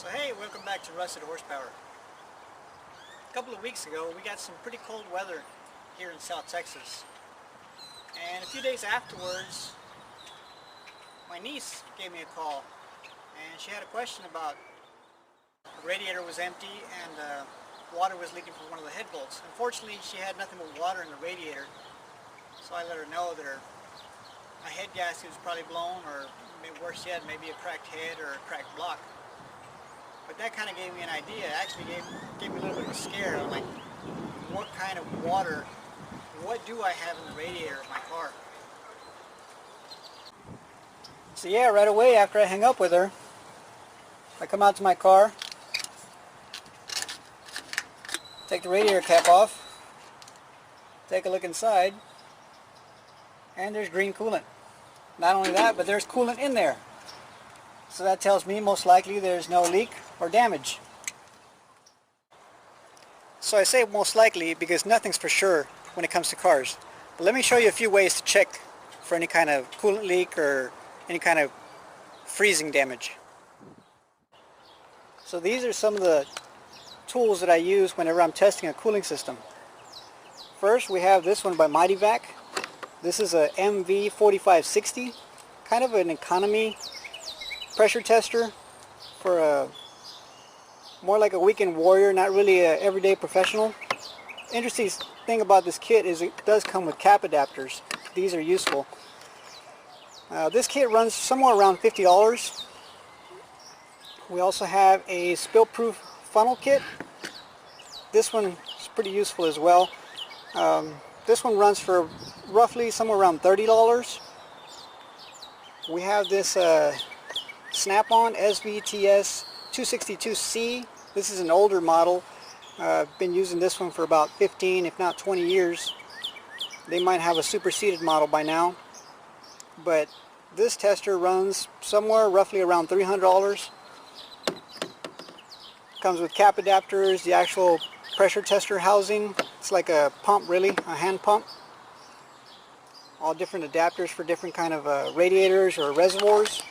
So hey, welcome back to Rusted Horsepower. A couple of weeks ago we got some pretty cold weather here in South Texas. And a few days afterwards, my niece gave me a call and she had a question about the radiator was empty and water was leaking from one of the head bolts. Unfortunately, she had nothing but water in the radiator, so I let her know that her head gasket was probably blown, or worse yet, maybe a cracked head or a cracked block. But that kind of gave me an idea. It actually gave me a little bit of a scare. I'm like, what kind of water, what do I have in the radiator of my car? So yeah, right away after I hang up with her, I come out to my car, take the radiator cap off, take a look inside, and there's green coolant. Not only that, but there's coolant in there. So that tells me most likely there's no leak or damage. So I say most likely because nothing's for sure when it comes to cars. But let me show you a few ways to check for any kind of coolant leak or any kind of freezing damage. So these are some of the tools that I use whenever I'm testing a cooling system. First, we have this one by Mightyvac. This is a MV4560, kind of an economy pressure tester for a more like a weekend warrior, not really a everyday professional. Interesting thing about this kit is it does come with cap adapters. These are useful. This kit runs somewhere around $50. We also have a spill-proof funnel kit. This one is pretty useful as well. This one runs for roughly somewhere around $30. We have this Snap-on SVTS 262C. This is an older model. I've been using this one for about 15 if not 20 years. They might have a superseded model by now, but this tester runs somewhere roughly around $300. Comes with cap adapters, the actual pressure tester housing. It's like a pump, really, a hand pump. All different adapters for different kind of radiators or reservoirs.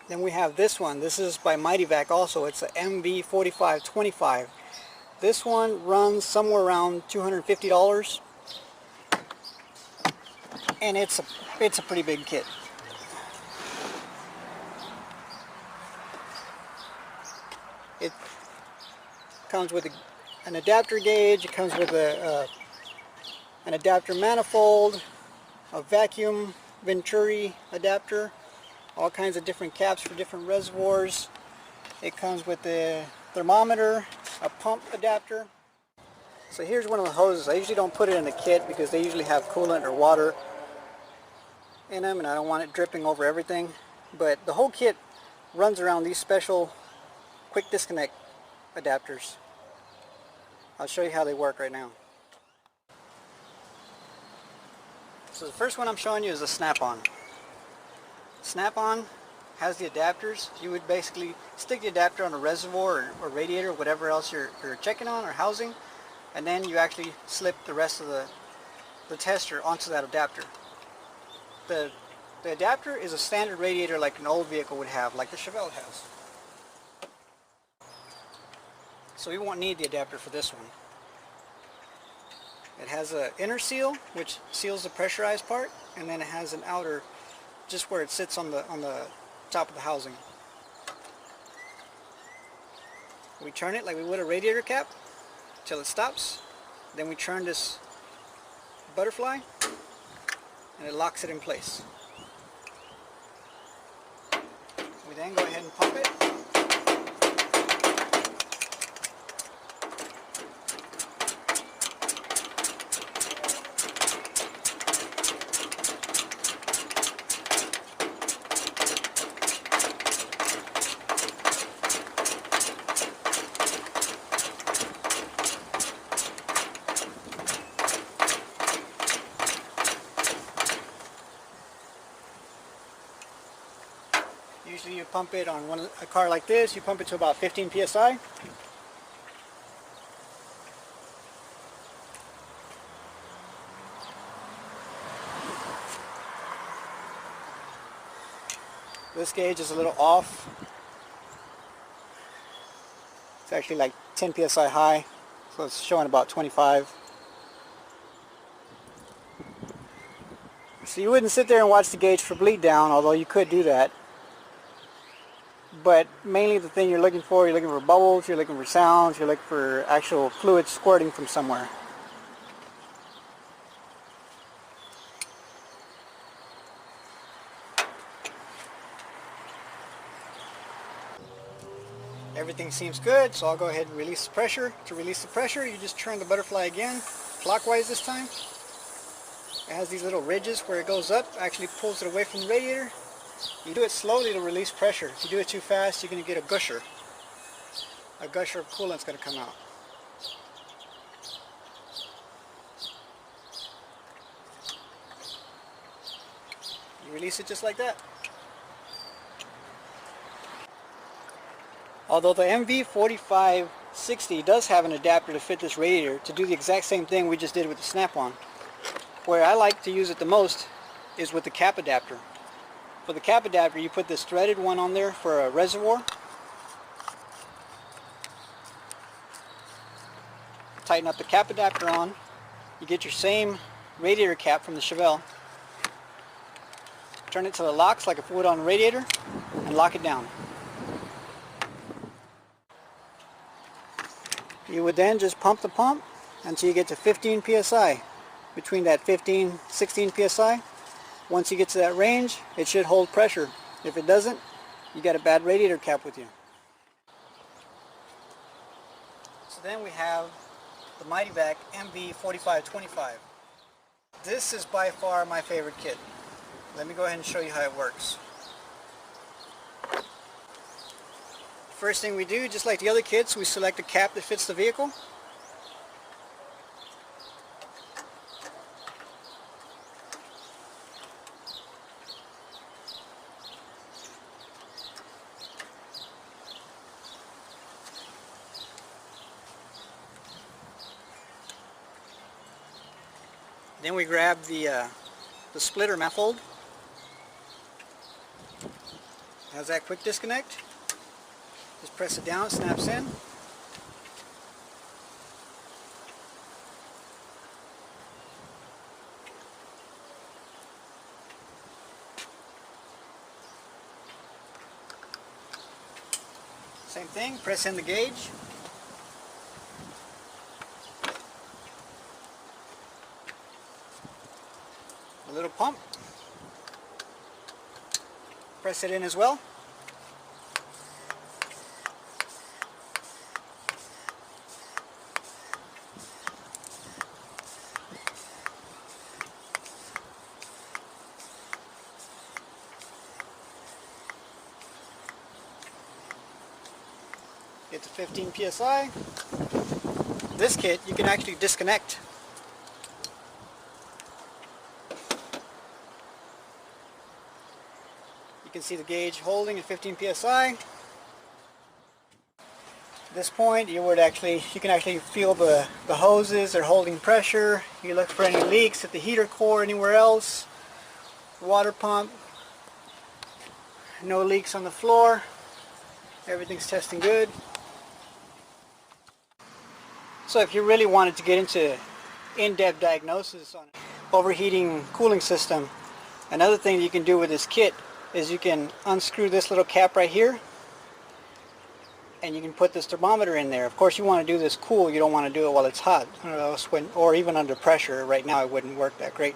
Then we have this one. This is by Mightyvac also. It's a MV4525. This one runs somewhere around $250, and it's a pretty big kit. It comes with an adapter gauge. It comes with an adapter manifold, a vacuum venturi adapter, all kinds of different caps for different reservoirs. It comes with the thermometer, a pump adapter. So here's one of the hoses. I usually don't put it in the kit because they usually have coolant or water in them and I don't want it dripping over everything. But the whole kit runs around these special quick disconnect adapters. I'll show you how they work right now. So the first one I'm showing you is a Snap-on. Snap-on has the adapters. You would basically stick the adapter on a reservoir or radiator or whatever else you're checking on or housing, and then you actually slip the rest of the tester onto that adapter. The adapter is a standard radiator like an old vehicle would have, like the Chevelle has. So we won't need the adapter for this one. It has an inner seal, which seals the pressurized part, and then it has an outer, just where it sits on the top of the housing. We turn it like we would a radiator cap till it stops. Then we turn this butterfly, and it locks it in place. We then go ahead and pump it. Usually you pump it on a car like this, you pump it to about 15 psi. This gauge is a little off. actually like 10 psi high, so it's showing about 25. So you wouldn't sit there and watch the gauge for bleed down, although you could do that. But mainly the thing you're looking for bubbles, you're looking for sounds, you're looking for actual fluid squirting from somewhere. Everything seems good, so I'll go ahead and release the pressure. To release the pressure, you just turn the butterfly again, clockwise this time. It has these little ridges where it goes up, actually pulls it away from the radiator. You do it slowly to release pressure. If you do it too fast, you're going to get a gusher. A gusher of coolant's going to come out. You release it just like that. Although the MV4560 does have an adapter to fit this radiator to do the exact same thing we just did with the snap-on. Where I like to use it the most is with the cap adapter. For the cap adapter, you put this threaded one on there for a reservoir. Tighten up the cap adapter on. You get your same radiator cap from the Chevelle. Turn it till it locks like it would on a radiator and lock it down. You would then just pump the pump until you get to 15 psi. Between that 15, 16 psi. Once you get to that range, it should hold pressure. If it doesn't, you got a bad radiator cap with you. So then we have the MightyVac MV4525. This is by far my favorite kit. Let me go ahead and show you how it works. First thing we do, just like the other kits, we select a cap that fits the vehicle. Then we grab the splitter manifold. Has that quick disconnect. Just press it down, it snaps in. Same thing, press in the gauge. A little pump. Press it in as well. Get to 15 psi. This kit you can actually disconnect. You can see the gauge holding at 15 psi. At this point you can actually feel the hoses are holding pressure. You look for any leaks at the heater core, anywhere else. Water pump. No leaks on the floor. Everything's testing good. So if you really wanted to get into in-depth diagnosis on overheating cooling system, another thing you can do with this kit is you can unscrew this little cap right here and you can put this thermometer in there. Of course you want to do this cool, you don't want to do it while it's hot or even under pressure. Right now it wouldn't work that great.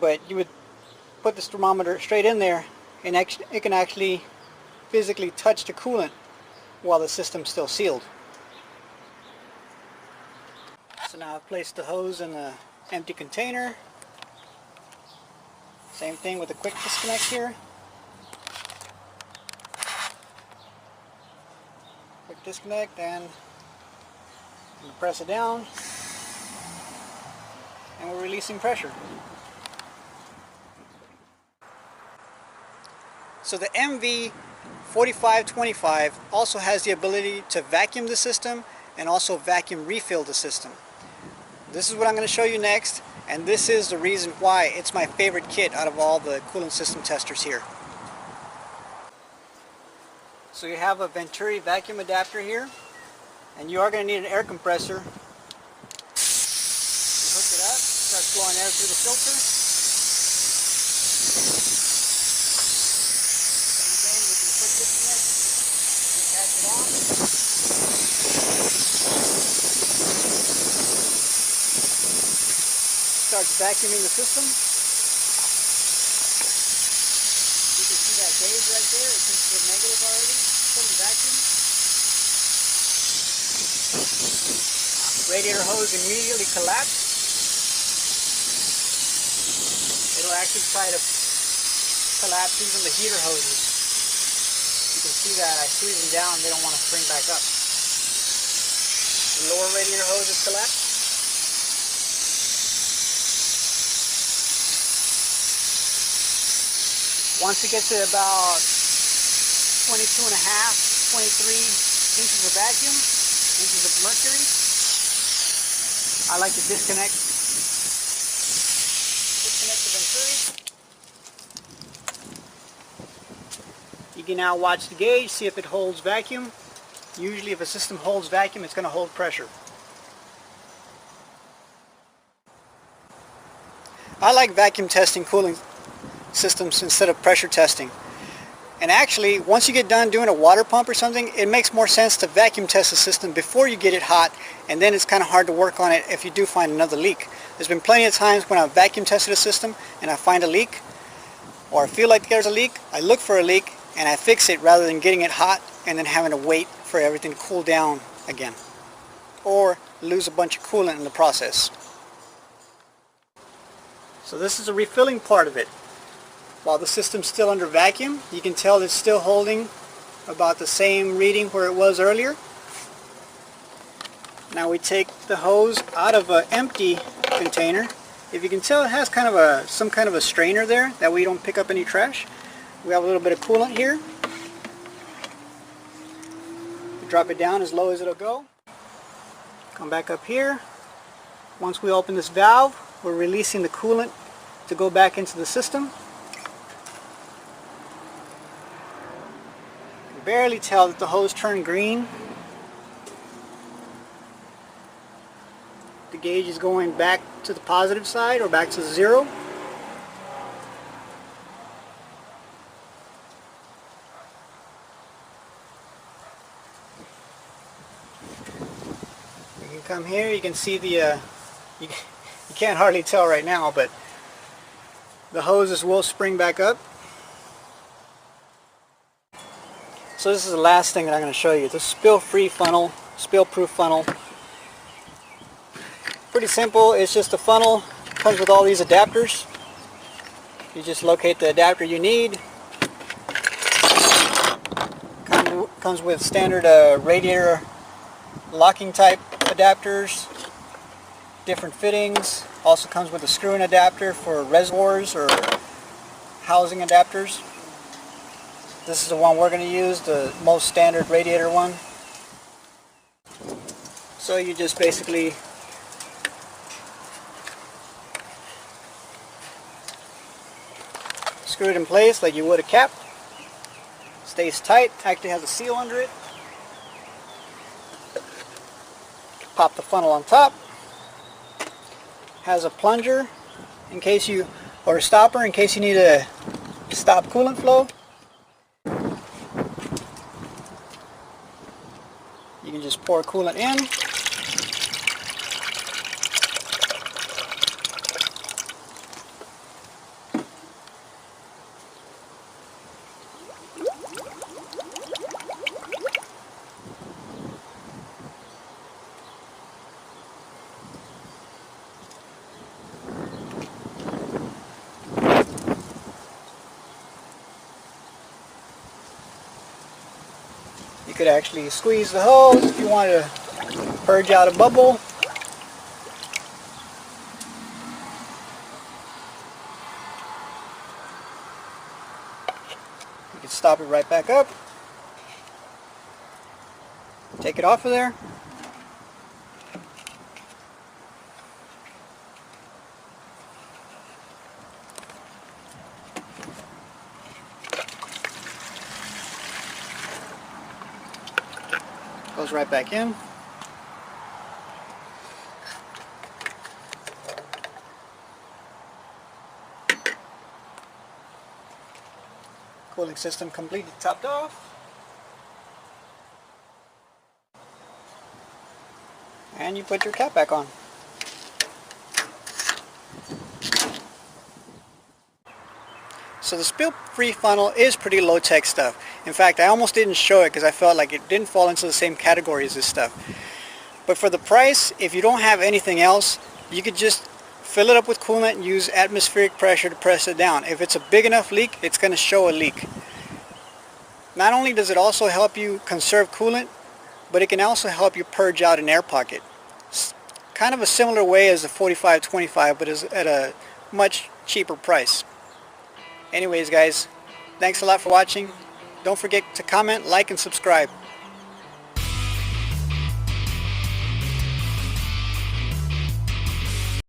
But you would put this thermometer straight in there and it can actually physically touch the coolant while the system's still sealed. So now I've placed the hose in the empty container. Same thing with a quick disconnect here. Quick disconnect and press it down and we're releasing pressure. So the MV4525 also has the ability to vacuum the system and also vacuum refill the system. This is what I'm going to show you next, and this is the reason why it's my favorite kit out of all the coolant system testers here. So you have a Venturi vacuum adapter here. And you are going to need an air compressor. You hook it up, start blowing air through the filter. And again, we can put this in it and catch it on. Starts vacuuming the system. You can see that gauge right there. It turns to the negative already. Pulling vacuum. Radiator hose immediately collapsed. It'll actually try to collapse even the heater hoses. You can see that I squeeze them down, they don't want to spring back up. The lower radiator hose is collapsed. Once it gets to about 22 and a half, 23 inches of vacuum, inches of mercury, I like to disconnect the venturi. You can now watch the gauge, see if it holds vacuum. Usually if a system holds vacuum, it's going to hold pressure. I like vacuum testing cooling systems instead of pressure testing. And actually, once you get done doing a water pump or something, it makes more sense to vacuum test the system before you get it hot, and then it's kind of hard to work on it if you do find another leak. There's been plenty of times when I've vacuum tested a system and I find a leak, or I feel like there's a leak, I look for a leak and I fix it rather than getting it hot and then having to wait for everything to cool down again, or lose a bunch of coolant in the process. So this is the refilling part of it. While the system's still under vacuum, you can tell it's still holding about the same reading where it was earlier. Now we take the hose out of an empty container. If you can tell, it has kind of some kind of a strainer there, that way you don't pick up any trash. We have a little bit of coolant here. We drop it down as low as it'll go. Come back up here. Once we open this valve, we're releasing the coolant to go back into the system. Barely tell that the hose turned green. The gauge is going back to the positive side or back to zero. You can come here, you can see the you can't hardly tell right now, but the hoses will spring back up. So this is the last thing that I'm going to show you, the spill-free funnel, spill-proof funnel. Pretty simple, it's just a funnel, comes with all these adapters. You just locate the adapter you need. Comes with standard radiator locking type adapters, different fittings. Also comes with a screw-in adapter for reservoirs or housing adapters. This is the one we're going to use, the most standard radiator one. So you just basically screw it in place like you would a cap. Stays tight, actually has a seal under it. Pop the funnel on top. Has a plunger in case you, or a stopper in case you need to stop coolant flow. You can just pour coolant in. You could actually squeeze the hose if you want to purge out a bubble. You can stop it right back up. Take it off of there. Goes right back in. cooling system completely topped off. And you put your cap back on. So the spill-free funnel is pretty low-tech stuff. In fact, I almost didn't show it because I felt like it didn't fall into the same category as this stuff. But for the price, if you don't have anything else, you could just fill it up with coolant and use atmospheric pressure to press it down. If it's a big enough leak, it's going to show a leak. Not only does it also help you conserve coolant, but it can also help you purge out an air pocket. It's kind of a similar way as the 4525, but is at a much cheaper price. Anyways guys, thanks a lot for watching. Don't forget to comment, like, and subscribe.